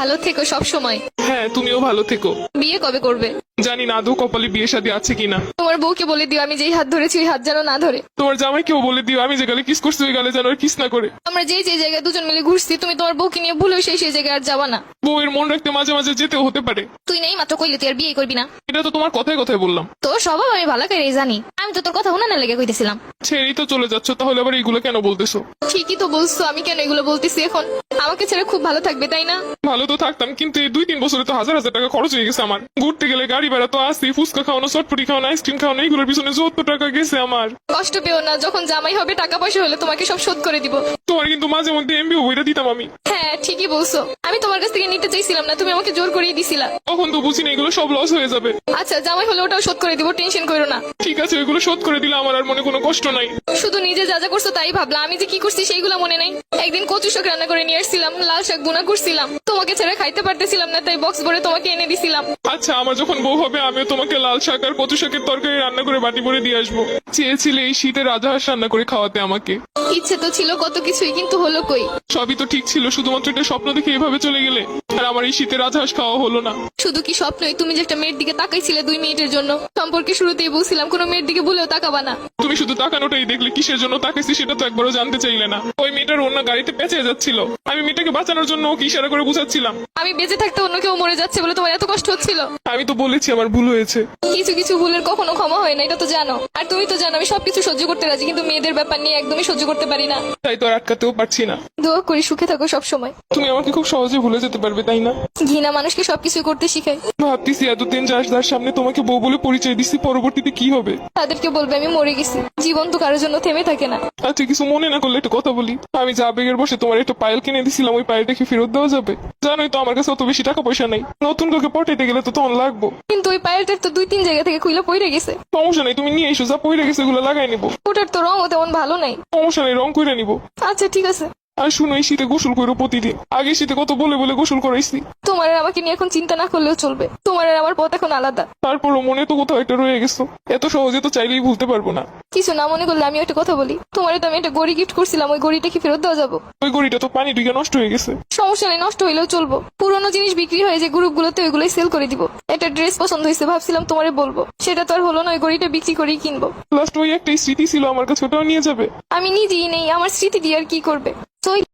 ভালো থেকো সব সময়। হ্যাঁ, তুমিও ভালো থেকো। বিয়ে কবে করবে? জানি না আদৌ কপালে বিয়ে শাদী আছে কিনা। তোমার বউকে বলে দিও আমি যেই হাত ধরেছি ওই হাত যেন না ধরে। তোমার জামাইকেও বলে দিও আমি যে গালে কিস করছি ওই গালে যেন আর কিস না করে। আমরা যে জায়গায় দুজন মিলে ঘুরছি তুমি তোমার বউকে নিয়ে ভুলেও সেই জায়গায় আর যাবা না। বউয়ের মন রাখতে মাঝে মাঝে যেতেও হতে পারে। তুই নেই মাত্র কইলে তুই আর বিয়ে করবি না। এটা তো তোমার কথায় কথায় বললাম। তোর স্বভাব আমি ভালো করে জানি। আমি তো তোর কথা উনানে লেগে কইতেছিলাম। ছেড়েই তো চলে যাচ্ছ, তাহলে আবার এইগুলো কেন বলতেছো? ঠিকই তো বলছো, আমি কেন এগুলো বলতেছি এখন? আমাকে ছেড়ে খুব ভালো থাকবে তাই না? ভালো তো থাকতাম, কিন্তু এই 2-3 বছরে তো হাজার হাজার টাকা খরচ হয়ে গেছে আমার। ঘুরতে গেলে গাড়ি ভাড়া তো আসি, ফুচকা খাওয়ানো, চটপটি খাওয়ানো, আইসক্রিম খাওয়ানো, এইগুলোর পিছনে যত টাকা গেছে আমার। কষ্ট পেও না, যখন জামাই হবে টাকা পয়সা হলে তোমাকে সব শোধ করে দিব। তোমার কিন্তু মাঝে মধ্যে এমবিও বইটা দিতাম আমি। হ্যাঁ ঠিকই বলছো, আমি তোমার কাছ থেকে নিতে চাইছিলাম না, তুমি আমাকে জোর করেই দিছিলা। তখন তো বুঝিনি এগুলো সব লস হয়ে যাবে। আচ্ছা জামাই হলে ওটাও শোধ করে দিব, টেনশন করো না। ঠিক আছে, ওইগুলো শোধ করে দিলে আমার আর মনে কোনো কষ্ট নাই। শুধু নিজে যা যা করছো তাই ভাবলা, আমি যে কি করছি সেইগুলো মনে নাই। একদিন কচু শাক রান্না করে নিয়ে আসছিলাম, লাল শাক বোনা করছিলাম, তোমাকে ছেড়ে খাইতে পারতেছিলাম না তাই বক্স ভরে তোমাকে এনে দিছিলাম। আচ্ছা, আমার যখন বউ হবে আমিও তোমাকে লাল শাক আর কচু শাকের তরকারি রান্না করে বাটি ভরে দিয়ে আসবো। চেয়েছিলে এই শীতে রাজহাঁস রান্না করে খাওয়াতে আমাকে। ইচ্ছে তো ছিল কত কিছুই, কিন্তু হলো কই? সবই তো ঠিক ছিল, শুধুমাত্র একটা স্বপ্ন দেখে এভাবে চলে গেলে। আর আমার এই শীতে রাজহাঁস খাওয়া হলো না। শুধু কি স্বপ্নই? তুমি যে একটা মেয়ের দিকে তাকাইছিলে 2 মিনিটের জন্য, সম্পর্কে শুরুতেই বলছিলাম কোনো মেয়ের দিকে ভুলেও তাকাবা না। তুমি শুধু তাকানোটাই দেখলে, কিসের জন্য তাকাইছি সেটা তো একবারও জানতে চাইলে না। ওই মেয়েটার অন্য গাড়িতে পেঁচে যাচ্ছিল, আমি মেয়েটাকে বাঁচানোর জন্য ওকে ইশারা করে বুঝাচ্ছিলাম। আমি বেঁচে থাকতে অন্য কেউ মরে যাচ্ছে বলে তোমার এত কষ্ট হচ্ছিল? আমি তো বলেছি আমার ভুল হয়েছে। কিছু কিছু ভুলের কখনো ক্ষমা হয় না, এটা তো জানো। আর তুমি তো জানো আমি সবকিছু সহ্য করতে রাজি, কিন্তু মেয়েদের ব্যাপার নিয়ে একদমই সহ্য করতে পারি না। তাই তো আর আটকাতেও পারছি না। দোয়া করি সুখে থাকো সব সময়। তুমি আমাকে খুব সহজে ভুলে যেতে পারবে তাই না? ঘৃণা মানুষকে সবকিছু করতে শিখায়। ভাবতেছি এতদিন যার সামনে তোমাকে বউ বলে পরিচয় দিচ্ছি, পরবর্তীতে কি হবে? তাদেরকে বলবে আমি মরে গেছি। জীবন তো কারোর জন্য থেমে থাকে না। আচ্ছা, কিছু মনে না করলে একটা কথা বলি। আমি যা আবেগের বসে তোমার একটা পায়েল কিনে দিছিলাম, ওই পায়েলটা কি ফেরত দেওয়া যাবে? জানোই তো আমার কাছে অত বেশি টাকা পয়সা নাই। নতুন কাউকে পটাইতে গেলে তো তখন লাগবো। কিন্তু ওই পায়েলটার তো 2-3 জায়গা থেকে খুইলা পড়ে গেছে। সমস্যা নেই, তুমি নিয়ে এসো, যা পইরে গেছে ওগুলো লাগাই নিবো। ওটার তো রঙও তেমন ভালো নাই। সমস্যা নেই, রং কইরা নিবো। আচ্ছা ঠিক আছে। আর শুনো, এই শীতে গোসল করো প্রতিদিন। আগে শীতে কত বলে বলে গোসল করাইছি। তোমার আর আমাকে নিয়ে এখন চিন্তা না করলেও চলবে। তোমার আর আমার পথ এখন আলাদা। তারপরও মনে তো কোথাও একটা রয়ে গেছো। এত সহজে তো চাইলেই ভুলতে পারবো না। কিছু না মনে করলে আমি একটা কথা বলি। তোমারে তো আমি একটা গড়ি গিফট করছিলাম, ওই গড়িটা কি ফেরত দেওয়া যাবো? ওই গড়িটা তো পানি ঢুকে নষ্ট হয়ে গেছে। সমস্যা নেই, নষ্ট হইলেও চলবো। পুরোনো জিনিস বিক্রি হয়ে যে গ্রুপগুলোতে ওইগুলোই সেল করে দিব। একটা ড্রেস পছন্দ হয়েছে, ভাবছিলাম তোমারে বলবো, সেটা তো আর হলো না। ওই গড়িটা বিক্রি করেই কিনবো। লাস্ট ওই একটাই স্মৃতি ছিল আমার কাছে, ওটাও নিয়ে যাবে। আমি নিজেই নেই, আমার স্মৃতি দিয়ে আর কি করবে? তো